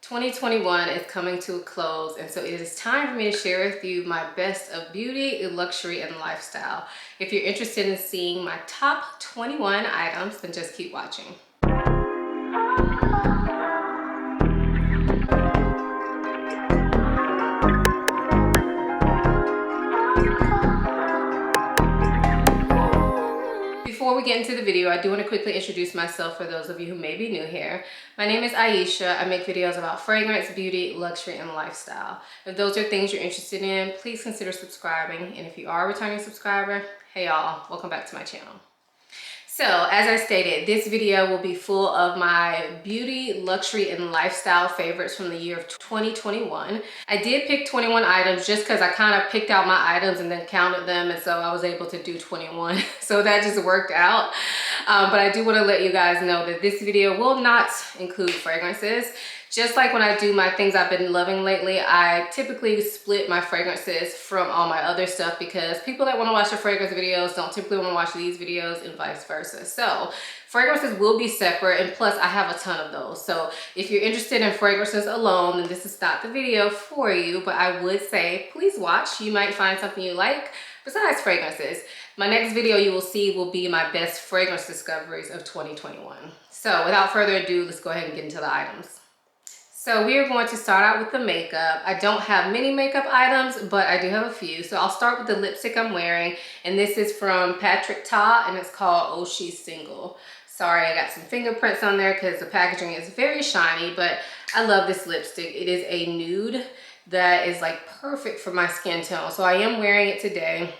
2021 is coming to a close, and so it is time for me to share with you my best of beauty, luxury, and lifestyle. If you're interested in seeing my top 21 items, then just keep watching. Before we get into the video, I do want to quickly introduce myself for those of you who may be new here. My name is Ayesha. I make videos about fragrance, beauty, luxury, and lifestyle. If those are things you're interested in, please consider subscribing. And if you are a returning subscriber, hey y'all, welcome back to my channel. So, as I stated, this video will be full of my beauty, luxury, and lifestyle favorites from the year of 2021. I did pick 21 items just because I kind of picked out my items and then counted them, and so I was able to do 21. So that just worked out. But I do want to let you guys know that this video will not include fragrances. Just like when I do my things I've been loving lately, I typically split my fragrances from all my other stuff because people that want to watch the fragrance videos don't typically want to watch these videos and vice versa. So fragrances will be separate, and plus I have a ton of those. So if you're interested in fragrances alone, then this is not the video for you, but I would say please watch. You might find something you like besides fragrances. My next video you will see will be my best fragrance discoveries of 2021. So without further ado, let's go ahead and get into the items. So we are going to start out with the makeup. I don't have many makeup items, but I do have a few. So I'll start with the lipstick I'm wearing, and this is from Patrick Ta, and it's called Oh She's Single. Sorry, I got some fingerprints on there because the packaging is very shiny, but I love this lipstick. It is a nude that is like perfect for my skin tone. So I am wearing it today,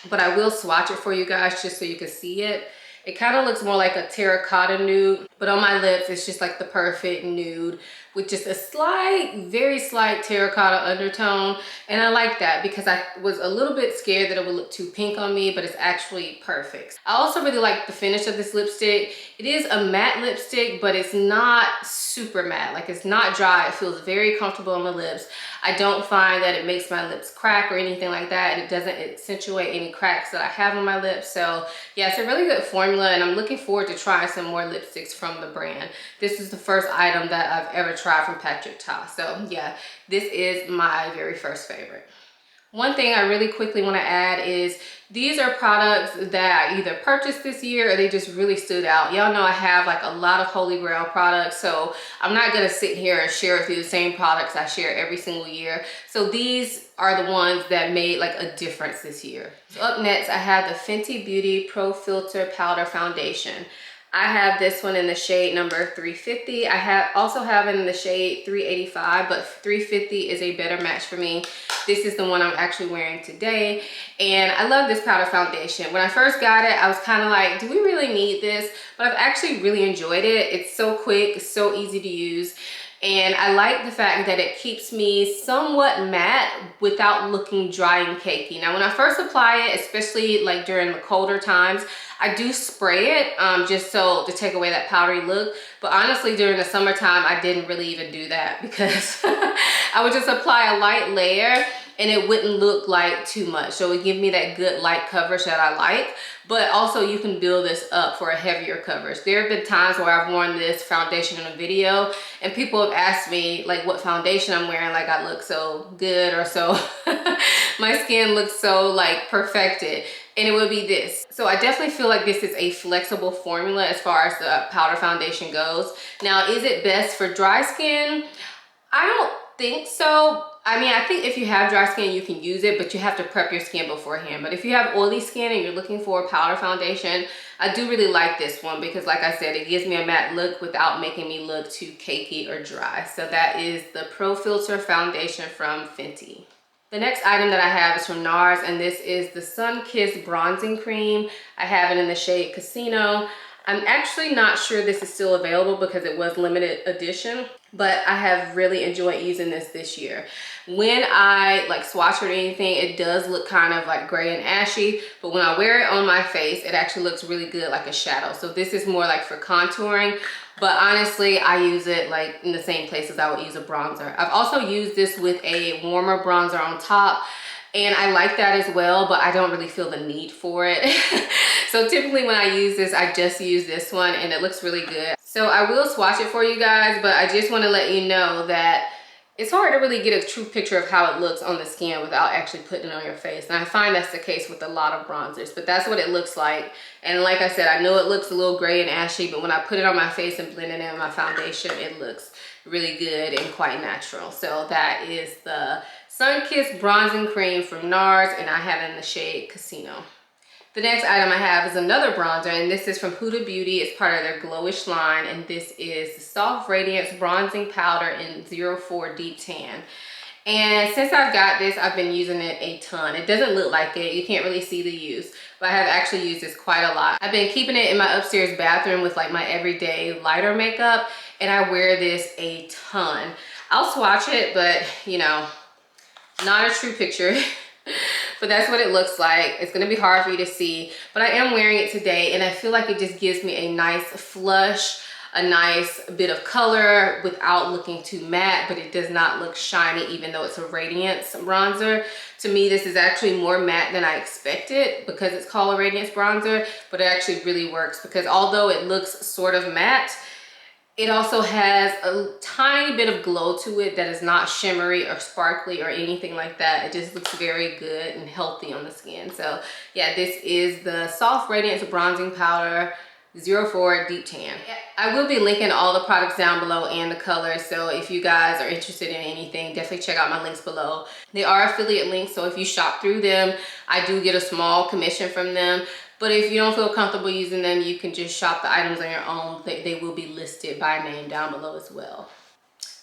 but I will swatch it for you guys just so you can see it. It kind of looks more like a terracotta nude, but on my lips, it's just like the perfect nude with just a slight, very slight terracotta undertone. And I like that because I was a little bit scared that it would look too pink on me, but it's actually perfect. I also really like the finish of this lipstick. It is a matte lipstick, but it's not super matte. Like, it's not dry. It feels very comfortable on the lips. I don't find that it makes my lips crack or anything like that, and it doesn't accentuate any cracks that I have on my lips. So yeah, it's a really good formula, and I'm looking forward to trying some more lipsticks from the brand. This is the first item that I've ever tried from Patrick Ta. So yeah, this is my very first favorite. One thing I really quickly want to add is these are products that I either purchased this year or they just really stood out. Y'all know I have like a lot of Holy Grail products, so I'm not going to sit here and share with you the same products I share every single year. So these are the ones that made like a difference this year. So up next, I have the Fenty Beauty Pro Filter Powder Foundation. I have this one in the shade number 350. I also have it in the shade 385, but 350 is a better match for me. This is the one I'm actually wearing today, and I love this powder foundation. When I first got it, I was kind of like, do we really need this? But I've actually really enjoyed it. It's so quick, it's so easy to use. And I like the fact that it keeps me somewhat matte without looking dry and cakey. Now, when I first apply it, especially like during the colder times, I do spray it just so to take away that powdery look. But honestly, during the summertime, I didn't really even do that because I would just apply a light layer and it wouldn't look like too much. So it would give me that good light coverage that I like. But also you can build this up for a heavier coverage. There have been times where I've worn this foundation in a video and people have asked me like what foundation I'm wearing, like I look so good or so my skin looks so like perfected, and it would be this. So I definitely feel like this is a flexible formula as far as the powder foundation goes. Now, is it best for dry skin? I don't think so. I mean, I think if you have dry skin, you can use it, but you have to prep your skin beforehand. But if you have oily skin and you're looking for a powder foundation, I do really like this one because, like I said, it gives me a matte look without making me look too cakey or dry. So that is the Pro Filter Foundation from Fenty. The next item that I have is from NARS, and this is the Sun Kiss Bronzing Cream. I have it in the shade Casino. I'm actually not sure this is still available because it was limited edition, but I have really enjoyed using this year. When I like swatch it or anything, it does look kind of like gray and ashy, but when I wear it on my face, it actually looks really good like a shadow. So this is more like for contouring, but honestly, I use it like in the same places I would use a bronzer. I've also used this with a warmer bronzer on top, and I like that as well, but I don't really feel the need for it. So typically when I use this, I just use this one, and it looks really good. So I will swatch it for you guys, but I just want to let you know that it's hard to really get a true picture of how it looks on the skin without actually putting it on your face. And I find that's the case with a lot of bronzers, but that's what it looks like. And like I said, I know it looks a little gray and ashy, but when I put it on my face and blend it in with my foundation, it looks really good and quite natural. So that is the Sun-Kissed Bronzing Cream from NARS, and I have it in the shade Casino. The next item I have is another bronzer, and this is from Huda Beauty. It's part of their Glowish line, and this is the Soft Radiance Bronzing Powder in 04 Deep Tan. And since I've got this, I've been using it a ton. It doesn't look like it. You can't really see the use, but I have actually used this quite a lot. I've been keeping it in my upstairs bathroom with like my everyday lighter makeup, and I wear this a ton. I'll swatch it, but you know, not a true picture. But that's what it looks like. It's gonna be hard for you to see, but I am wearing it today, and I feel like it just gives me a nice flush, a nice bit of color without looking too matte, but it does not look shiny even though it's a radiance bronzer. To me, this is actually more matte than I expected because it's called a radiance bronzer, but it actually really works because although it looks sort of matte, it also has a tiny bit of glow to it that is not shimmery or sparkly or anything like that. It just looks very good and healthy on the skin. So yeah, this is the Soft Radiance Bronzing Powder 04 Deep Tan. I will be linking all the products down below and the colors, so if you guys are interested in anything, definitely check out my links below. They are affiliate links, so if you shop through them, I do get a small commission from them. But if you don't feel comfortable using them, you can just shop the items on your own. They will be listed by name down below as well.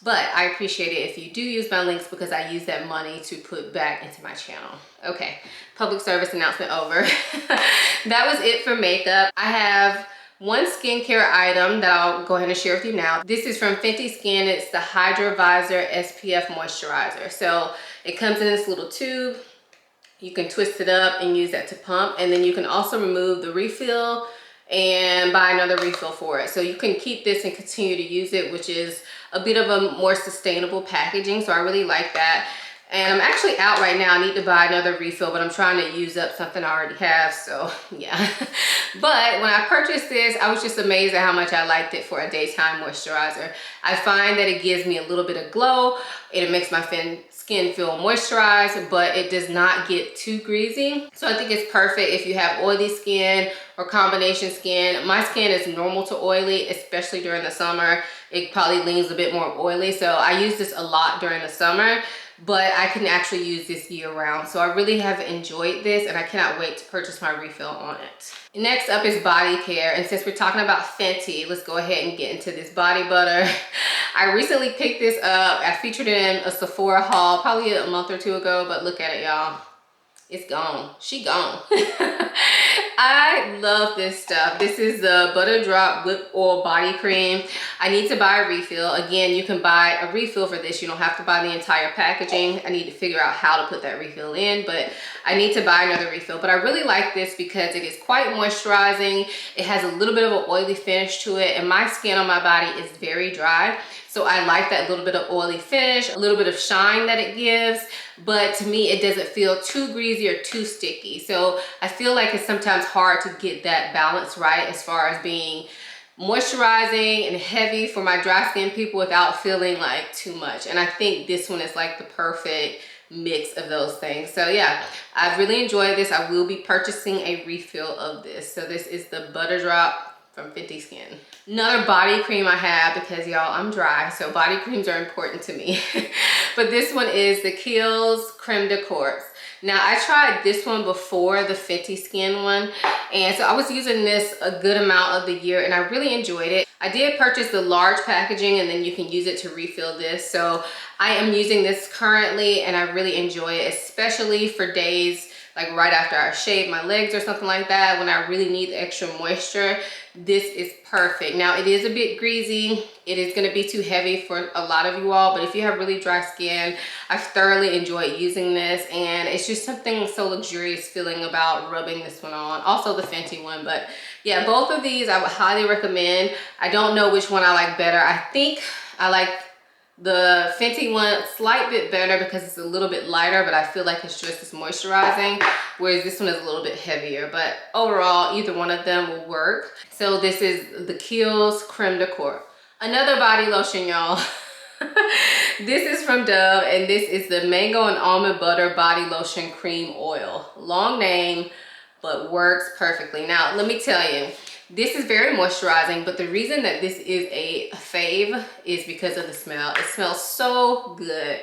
But I appreciate it if you do use my links because I use that money to put back into my channel. Okay, public service announcement over. That was it for makeup. I have one skincare item that I'll go ahead and share with you now. This is from Fenty Skin. It's the Hydra Visor SPF Moisturizer. So it comes in this little tube. You can twist it up and use that to pump, and then you can also remove the refill and buy another refill for it. So you can keep this and continue to use it, which is a bit of a more sustainable packaging. So I really like that. And I'm actually out right now. I need to buy another refill, but I'm trying to use up something I already have, so yeah. But when I purchased this, I was just amazed at how much I liked it for a daytime moisturizer. I find that it gives me a little bit of glow. It makes my skin feel moisturized, but it does not get too greasy. So I think it's perfect if you have oily skin or combination skin. My skin is normal to oily, especially during the summer. It probably leans a bit more oily, so I use this a lot during the summer, but I can actually use this year round. So I really have enjoyed this, and I cannot wait to purchase my refill on it. Next up is body care, and since we're talking about Fenty, let's go ahead and get into this body butter. I recently picked this up. I featured it in a Sephora haul probably a month or two ago, but look at it, y'all. It's gone. She gone. I love this stuff. This is the Butter Drop Whip Oil Body Cream. I need to buy a refill. Again, you can buy a refill for this. You don't have to buy the entire packaging. I need to figure out how to put that refill in, but I need to buy another refill. But I really like this because it is quite moisturizing. It has a little bit of an oily finish to it, and my skin on my body is very dry. So I like that little bit of oily finish, a little bit of shine that it gives, but to me, it doesn't feel too greasy or too sticky. So I feel like it's sometimes hard to get that balance right as far as being moisturizing and heavy for my dry skin people without feeling like too much. And I think this one is like the perfect mix of those things. So yeah, I've really enjoyed this. I will be purchasing a refill of this. So this is the Butter Drop from Fenty Skin. Another body cream I have, because y'all, I'm dry, so body creams are important to me. But this one is the Kiehl's Creme de Corps. Now I tried this one before the Fenty Skin one, and so I was using this a good amount of the year, and I really enjoyed it. I did purchase the large packaging, and then you can use it to refill this. So I am using this currently, and I really enjoy it, especially for days like right after I shave my legs or something like that, when I really need the extra moisture. This is perfect. Now it is a bit greasy. It is going to be too heavy for a lot of you all, but if you have really dry skin, I've thoroughly enjoyed using this, and it's just something so luxurious feeling about rubbing this one on. Also the Fenty one, but yeah, both of these I would highly recommend. I don't know which one I like better. I think I like The Fenty one, slight bit better because it's a little bit lighter, but I feel like it's just as moisturizing, whereas this one is a little bit heavier. But overall, either one of them will work. So this is the Kiehl's Creme de Corps. Another body lotion, y'all. This is from Dove, and this is the Mango and Almond Butter Body Lotion Cream Oil. Long name, but works perfectly. Now, let me tell you, this is very moisturizing, but the reason that this is a fave is because of the smell. It smells so good,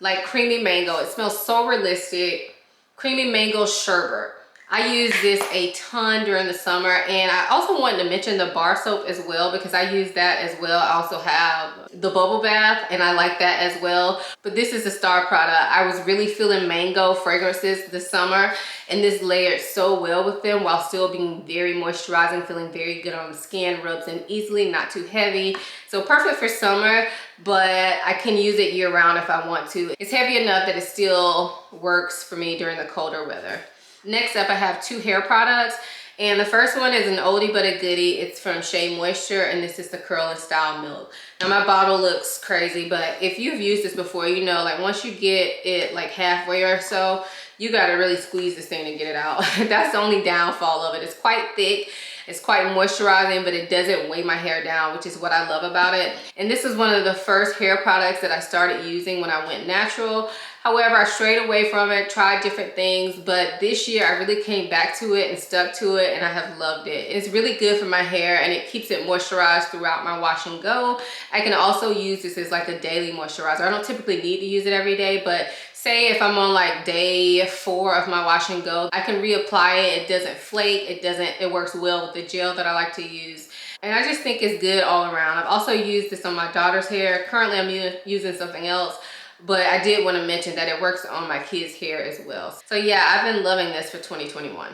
like creamy mango. It smells so realistic, creamy mango sherbet. I use this a ton during the summer, and I also wanted to mention the bar soap as well because I use that as well. I also have the bubble bath, and I like that as well. But this is a star product. I was really feeling mango fragrances this summer, and this layered so well with them while still being very moisturizing, feeling very good on the skin, rubs in easily, not too heavy. So perfect for summer, but I can use it year round if I want to. It's heavy enough that it still works for me during the colder weather. Next up, I have two hair products, and the first one is an oldie but a goodie. It's from Shea Moisture, and this is the Curl and Style Milk. Now my bottle looks crazy, but if you've used this before, you know, like once you get it like halfway or so, you gotta really squeeze this thing to get it out. That's the only downfall of it. It's quite thick. It's quite moisturizing, but it doesn't weigh my hair down, which is what I love about it. And this is one of the first hair products that I started using when I went natural. However, I strayed away from it, tried different things, but this year I really came back to it and stuck to it, and I have loved it. It's really good for my hair, and it keeps it moisturized throughout my wash and go. I can also use this as like a daily moisturizer. I don't typically need to use it every day, but say if I'm on like day 4 of my wash and go, I can reapply it. It doesn't flake. It works well with the gel that I like to use. And I just think it's good all around. I've also used this on my daughter's hair. Currently I'm using something else, but I did want to mention that it works on my kids' hair as well. So yeah, I've been loving this for 2021.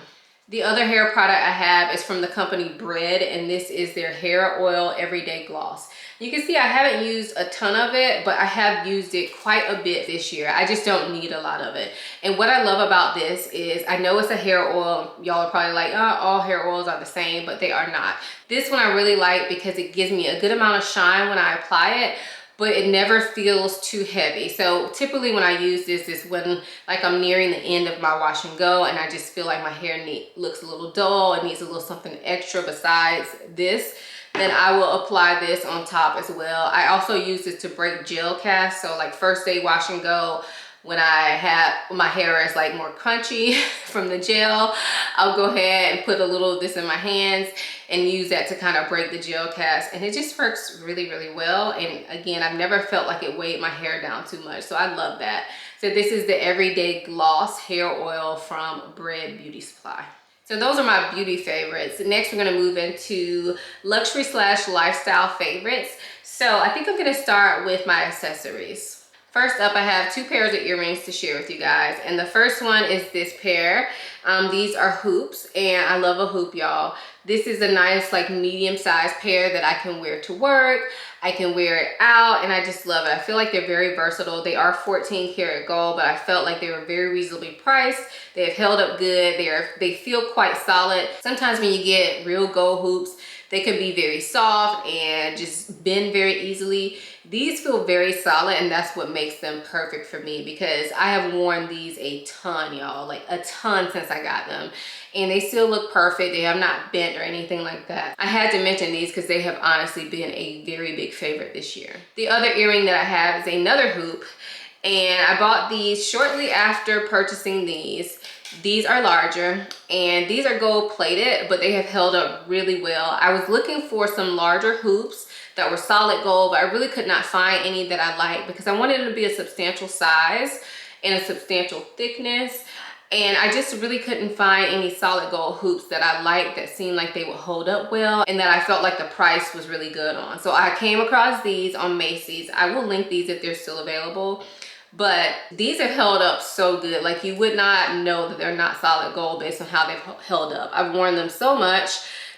The other hair product I have is from the company Bread, and this is their hair oil everyday gloss. You can see I haven't used a ton of it, but I have used it quite a bit this year. I just don't need a lot of it. And what I love about this is, I know it's a hair oil. Y'all are probably like, oh, all hair oils are the same, but they are not. This one I really like because it gives me a good amount of shine when I apply it, but it never feels too heavy. So typically when I use this is when like I'm nearing the end of my wash and go, and I just feel like my hair looks a little dull. It needs a little something extra besides this. Then I will apply this on top as well. I also use this to break gel cast. So like first day wash and go, when my hair is like more crunchy from the gel, I'll go ahead and put a little of this in my hands and use that to kind of break the gel cast. And it just works really, really well. And again, I've never felt like it weighed my hair down too much. So I love that. So this is the Everyday Gloss Hair Oil from Bread Beauty Supply. So those are my beauty favorites. Next, we're gonna move into luxury / lifestyle favorites. So I think I'm gonna start with my accessories. First up, I have 2 pairs of earrings to share with you guys. And the first one is this pair. These are hoops, and I love a hoop, y'all. This is a nice like medium-sized pair that I can wear to work. I can wear it out, and I just love it. I feel like they're very versatile. They are 14 karat gold, but I felt like they were very reasonably priced. They have held up good. They feel quite solid. Sometimes when you get real gold hoops, they can be very soft and just bend very easily. These feel very solid, and that's what makes them perfect for me because I have worn these a ton, y'all, like a ton since I got them. And they still look perfect. They have not bent or anything like that. I had to mention these because they have honestly been a very big favorite this year. The other earring that I have is another hoop, and I bought these shortly after purchasing these. These are larger, and these are gold plated, but they have held up really well. I was looking for some larger hoops that were solid gold, but I really could not find any that I liked because I wanted them to be a substantial size and a substantial thickness. And I just really couldn't find any solid gold hoops that I liked that seemed like they would hold up well and that I felt like the price was really good on. So I came across these on Macy's. I will link these if they're still available. But these have held up so good. Like you would not know that they're not solid gold based on how they've held up. I've worn them so much.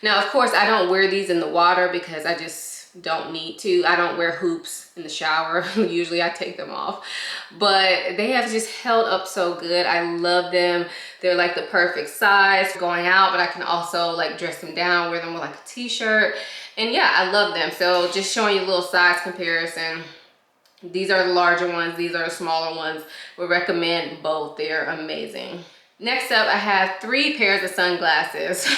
Now, of course, I don't wear these in the water because I just don't need to. I don't wear hoops in the shower. Usually I take them off, but they have just held up so good. I love them. They're like the perfect size for going out, but I can also like dress them down, wear them with like a t-shirt. And yeah, I love them. So just showing you a little size comparison. These are the larger ones, these are the smaller ones. Would recommend both, they're amazing. Next up, I have 3 pairs of sunglasses.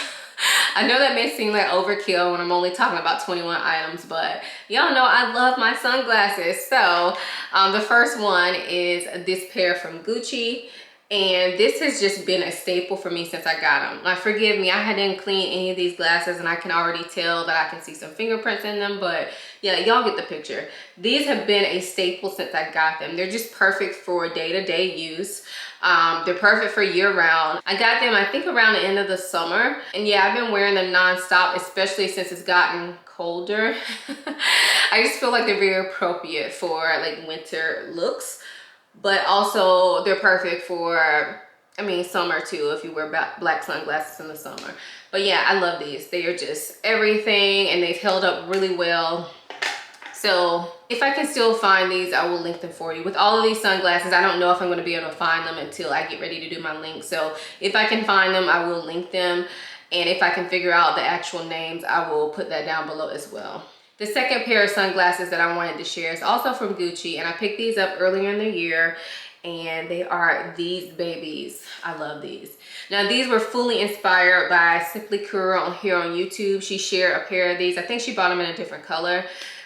I know that may seem like overkill when I'm only talking about 21 items, but y'all know I love my sunglasses. So the first one is this pair from Gucci. And this has just been a staple for me since I got them. Like, forgive me, I hadn't cleaned any of these glasses and I can already tell that I can see some fingerprints in them, but yeah, y'all get the picture. These have been a staple since I got them. They're just perfect for day-to-day use. They're perfect for year-round. I got them, I think, around the end of the summer. And yeah, I've been wearing them non-stop, especially since it's gotten colder. I just feel like they're very appropriate for like winter looks. But also they're perfect for, I mean, summer too, if you wear black sunglasses in the summer. But yeah, I love these. They are just everything and they've held up really well. So if I can still find these, I will link them for you. With all of these sunglasses, I don't know if I'm going to be able to find them until I get ready to do my link. So if I can find them, I will link them. And if I can figure out the actual names, I will put that down below as well. The second pair of sunglasses that I wanted to share is also from Gucci, and I picked these up earlier in the year, and they are these babies. I love these. Now, these were fully inspired by Simply Kura here on YouTube. She shared a pair of these. I think she bought them in a different color,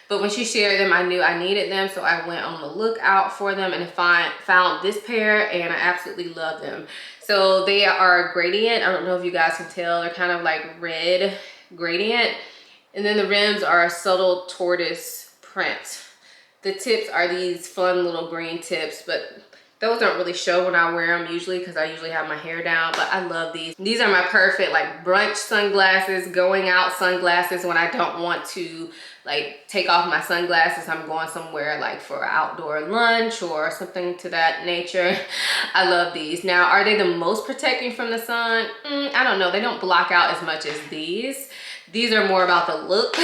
but when she shared them, I knew I needed them, so I went on the lookout for them and found this pair, and I absolutely love them. So they are gradient. I don't know if you guys can tell. They're kind of like red gradient. And then the rims are a subtle tortoise print. The tips are these fun little green tips, but those don't really show when I wear them usually because I usually have my hair down, but I love these. These are my perfect like brunch sunglasses, going out sunglasses when I don't want to like take off my sunglasses. I'm going somewhere like for outdoor lunch or something to that nature. I love these. Now, are they the most protecting from the sun? I don't know. They don't block out as much as these. These are more about the look,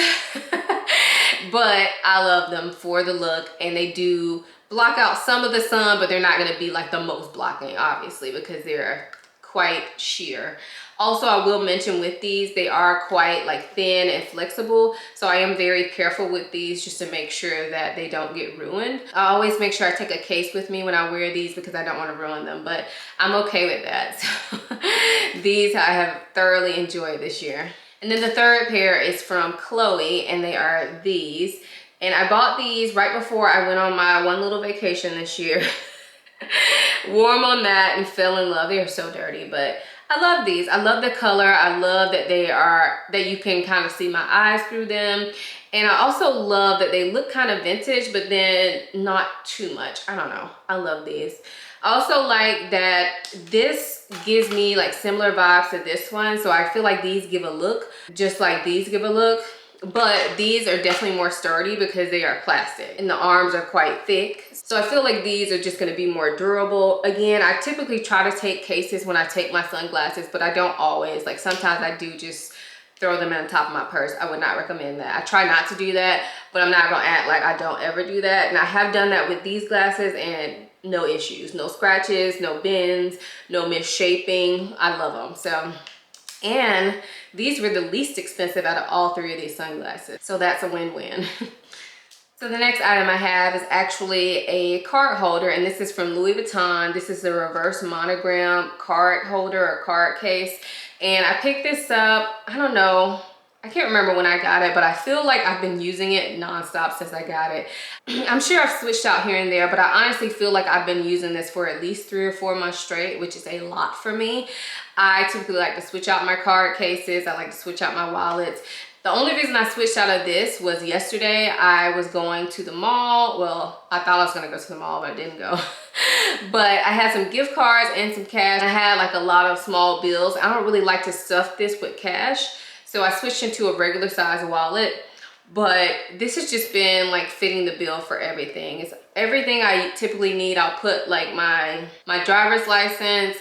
but I love them for the look, and they do block out some of the sun, but they're not going to be like the most blocking, obviously, because they're quite sheer. Also, I will mention with these, they are quite like thin and flexible, so I am very careful with these just to make sure that they don't get ruined. I always make sure I take a case with me when I wear these because I don't want to ruin them, but I'm okay with that. So these I have thoroughly enjoyed this year. And then the third pair is from Chloe, and they are these. And I bought these right before I went on my one little vacation this year. Wore them on that and fell in love. They are so dirty, but I love these. I love the color. I love that that you can kind of see my eyes through them. And I also love that they look kind of vintage, but then not too much. I don't know. I love these. I also like that this gives me like similar vibes to this one. So I feel like these give a look just like these give a look. But these are definitely more sturdy because they are plastic and the arms are quite thick. So I feel like these are just going to be more durable. Again, I typically try to take cases when I take my sunglasses, but I don't always. Like sometimes I do just throw them on top of my purse. I would not recommend that. I try not to do that, but I'm not going to act like I don't ever do that. And I have done that with these glasses and no issues, no scratches, no bends, no misshaping. I love them. So, and these were the least expensive out of all 3 of these sunglasses. So that's a win-win. So the next item I have is actually a card holder, and this is from Louis Vuitton. This is the reverse monogram card holder or card case. And I picked this up, I don't know, I can't remember when I got it, but I feel like I've been using it nonstop since I got it. I'm sure I've switched out here and there, but I honestly feel like I've been using this for at least 3 or 4 months straight, which is a lot for me. I typically like to switch out my card cases. I like to switch out my wallets. The only reason I switched out of this was yesterday I was going to the mall. Well, I thought I was gonna go to the mall, but I didn't go. But I had some gift cards and some cash. I had like a lot of small bills. I don't really like to stuff this with cash. So I switched into a regular size wallet, but this has just been like fitting the bill for everything. It's everything I typically need. I'll put like my driver's license,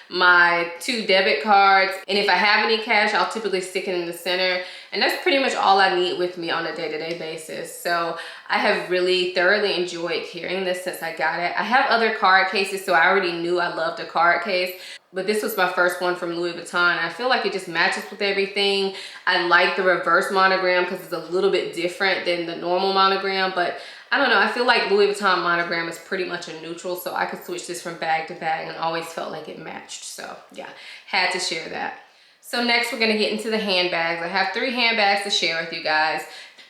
my 2 debit cards, and if I have any cash, I'll typically stick it in the center. And that's pretty much all I need with me on a day-to-day basis. So I have really thoroughly enjoyed carrying this since I got it. I have other card cases, so I already knew I loved a card case, but this was my first one from Louis Vuitton. I feel like it just matches with everything. I like the reverse monogram because it's a little bit different than the normal monogram, but I don't know, I feel like Louis Vuitton monogram is pretty much a neutral, so I could switch this from bag to bag and always felt like it matched. So yeah, had to share that. So next we're gonna get into the handbags. I have 3 handbags to share with you guys.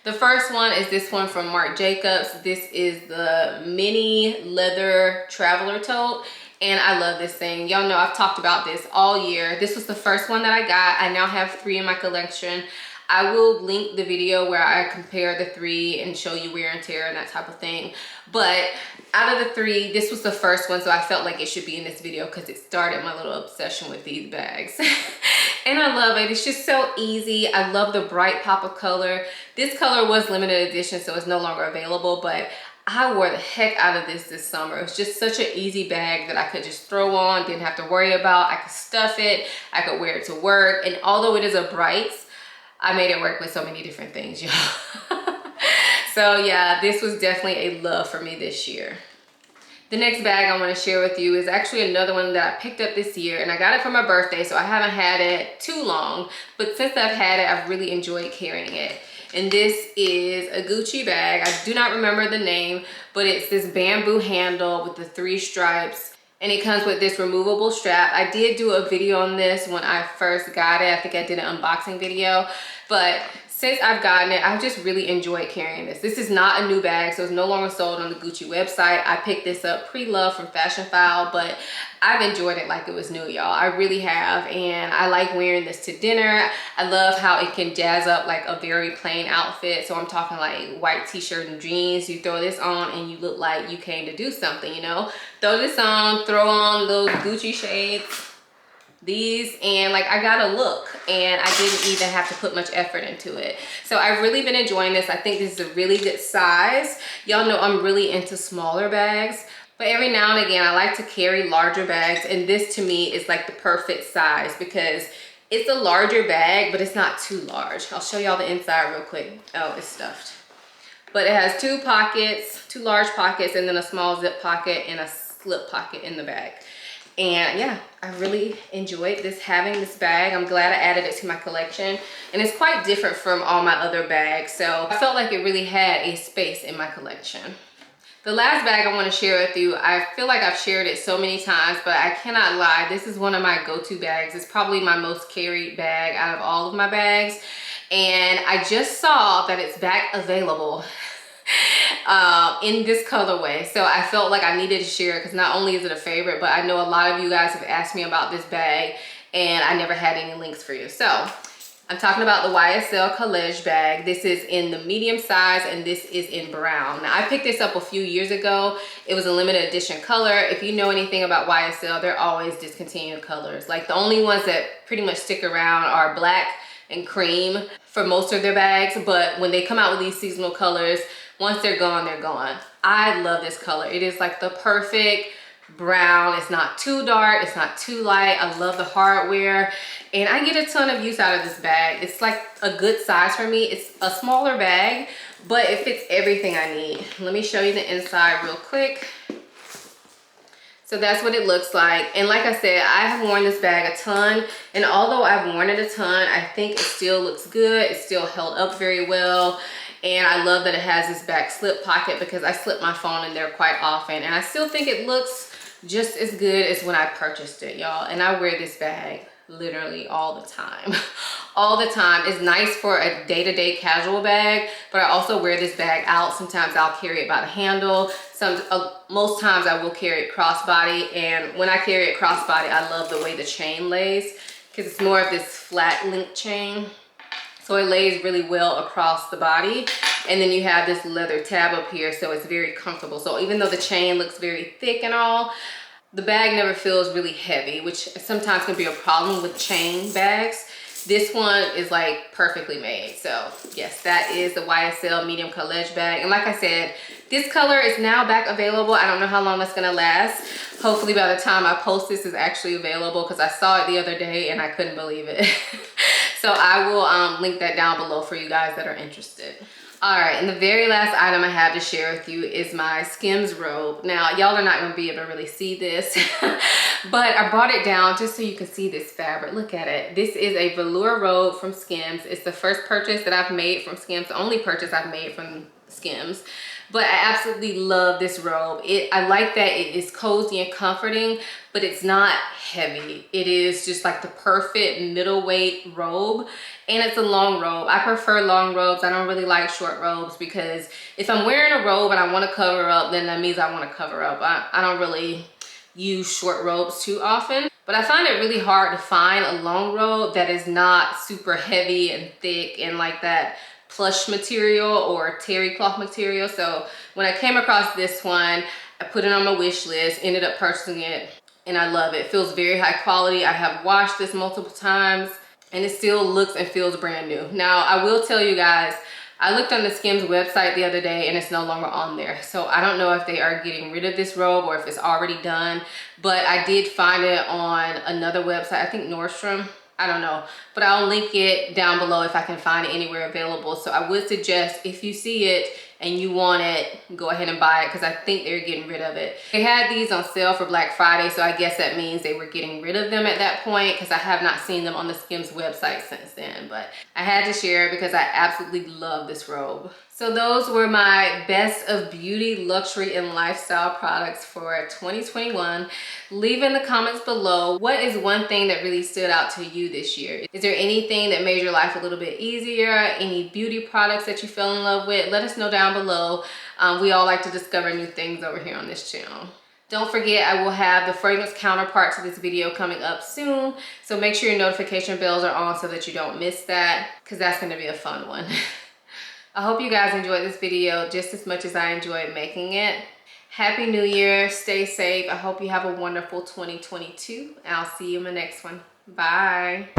The first one is this one from Marc Jacobs. This is the mini leather traveler tote. And I love this thing. Y'all know I've talked about this all year. This was the first one that I got. I now have 3 in my collection. I will link the video where I compare the 3 and show you wear and tear and that type of thing. But out of the 3, this was the first one, so I felt like it should be in this video because it started my little obsession with these bags. And I love it. It's just so easy. I love the bright pop of color. This color was limited edition, so it's no longer available, but I wore the heck out of this summer. It was just such an easy bag that I could just throw on, didn't have to worry about. I could stuff it, I could wear it to work. And although it is a brights, I made it work with so many different things, y'all. So yeah, this was definitely a love for me this year. The next bag I want to share with you is actually another one that I picked up this year, and I got it for my birthday, so I haven't had it too long, but since I've had it, I've really enjoyed carrying it. And this is a Gucci bag. I do not remember the name, but it's this bamboo handle with the 3 stripes, and it comes with this removable strap. I did do a video on this when I first got it. I think I did an unboxing video, but since I've gotten it, I've just really enjoyed carrying this. This is not a new bag, so it's no longer sold on the Gucci website. I picked this up pre-loved from Fashion File, but I've enjoyed it like it was new, y'all. I really have, and I like wearing this to dinner. I love how it can jazz up like a very plain outfit. So I'm talking like white t-shirt and jeans. You throw this on and you look like you came to do something, you know? Throw this on, throw on those Gucci shades, these, and like I got a look, and I didn't even have to put much effort into it. So I've really been enjoying this. I think this is a really good size. Y'all know I'm really into smaller bags, but every now and again I like to carry larger bags, and this to me is like the perfect size because it's a larger bag, but it's not too large. I'll show y'all the inside real quick. Oh, it's stuffed. But it has 2 pockets, 2 large pockets, and then a small zip pocket and a slip pocket in the bag. And yeah, I really enjoyed having this bag. I'm glad I added it to my collection, and it's quite different from all my other bags, so I felt like it really had a space in my collection. The last bag I want to share with you, I feel like I've shared it so many times, but I cannot lie, this is one of my go-to bags. It's probably my most carried bag out of all of my bags, and I just saw that it's back available in this colorway, so I felt like I needed to share it because not only is it a favorite, but I know a lot of you guys have asked me about this bag and I never had any links for you. So I'm talking about the YSL College bag. This is in the medium size, and this is in brown. Now I picked this up a few years ago. It was a limited edition color. If you know anything about YSL, they're always discontinued colors. Like the only ones that pretty much stick around are black and cream for most of their bags, but when they come out with these seasonal colors, once they're gone, they're gone. I love this color. It is like the perfect brown. It's not too dark, it's not too light. I love the hardware, and I get a ton of use out of this bag. It's like a good size for me. It's a smaller bag, but it fits everything I need. Let me show you the inside real quick. So that's what it looks like. And like I said, I have worn this bag a ton, and although I've worn it a ton, I think it still looks good. It's still held up very well. And I love that it has this back slip pocket because I slip my phone in there quite often, and I still think it looks just as good as when I purchased it, y'all. And I wear this bag literally all the time. All the time. It's nice for a day-to-day casual bag, but I also wear this bag out. Sometimes I'll carry it by the handle. Most times I will carry it crossbody, and when I carry it crossbody, I love the way the chain lays because it's more of this flat link chain. So it lays really well across the body, and then you have this leather tab up here, so it's very comfortable. So even though the chain looks very thick and all, the bag never feels really heavy, which sometimes can be a problem with chain bags. This one is like perfectly made. So yes, that is the YSL medium college bag. And like I said, this color is now back available. I don't know how long that's gonna last. Hopefully by the time I post this is actually available, because I saw it the other day and I couldn't believe it. So I will link that down below for you guys that are interested. All right, and the very last item I have to share with you is my Skims robe. Now, y'all are not gonna be able to really see this, but I brought it down just so you can see this fabric. Look at it. This is a velour robe from Skims. It's the first purchase that I've made from Skims, the only purchase I've made from Skims. But I absolutely love this robe. I like that it is cozy and comforting, but it's not heavy. It is just like the perfect middleweight robe, and it's a long robe. I prefer long robes. I don't really like short robes because if I'm wearing a robe and I want to cover up, then that means I want to cover up. I don't really use short robes too often, but I find it really hard to find a long robe that is not super heavy and thick and like that plush material or terry cloth material. So when I came across this one, I put it on my wish list, ended up purchasing it, and I love it. It feels very high quality. I have washed this multiple times and it still looks and feels brand new. Now, I will tell you guys, I looked on the Skims website the other day and it's no longer on there. So I don't know if they are getting rid of this robe or if it's already done, but I did find it on another website, I think Nordstrom. I don't know, but I'll link it down below if I can find it anywhere available. So I would suggest if you see it and you want it, go ahead and buy it because I think they're getting rid of it. They had these on sale for Black Friday, so I guess that means they were getting rid of them at that point because I have not seen them on the Skims website since then. But I had to share it because I absolutely love this robe. So those were my best of beauty, luxury, and lifestyle products for 2021. Leave in the comments below, what is one thing that really stood out to you this year? Is there anything that made your life a little bit easier? Any beauty products that you fell in love with? Let us know down below. We all like to discover new things over here on this channel. Don't forget, I will have the fragrance counterpart to this video coming up soon. So make sure your notification bells are on so that you don't miss that, because that's going to be a fun one. I hope you guys enjoyed this video just as much as I enjoyed making it. Happy New Year. Stay safe. I hope you have a wonderful 2022. I'll see you in the next one. Bye.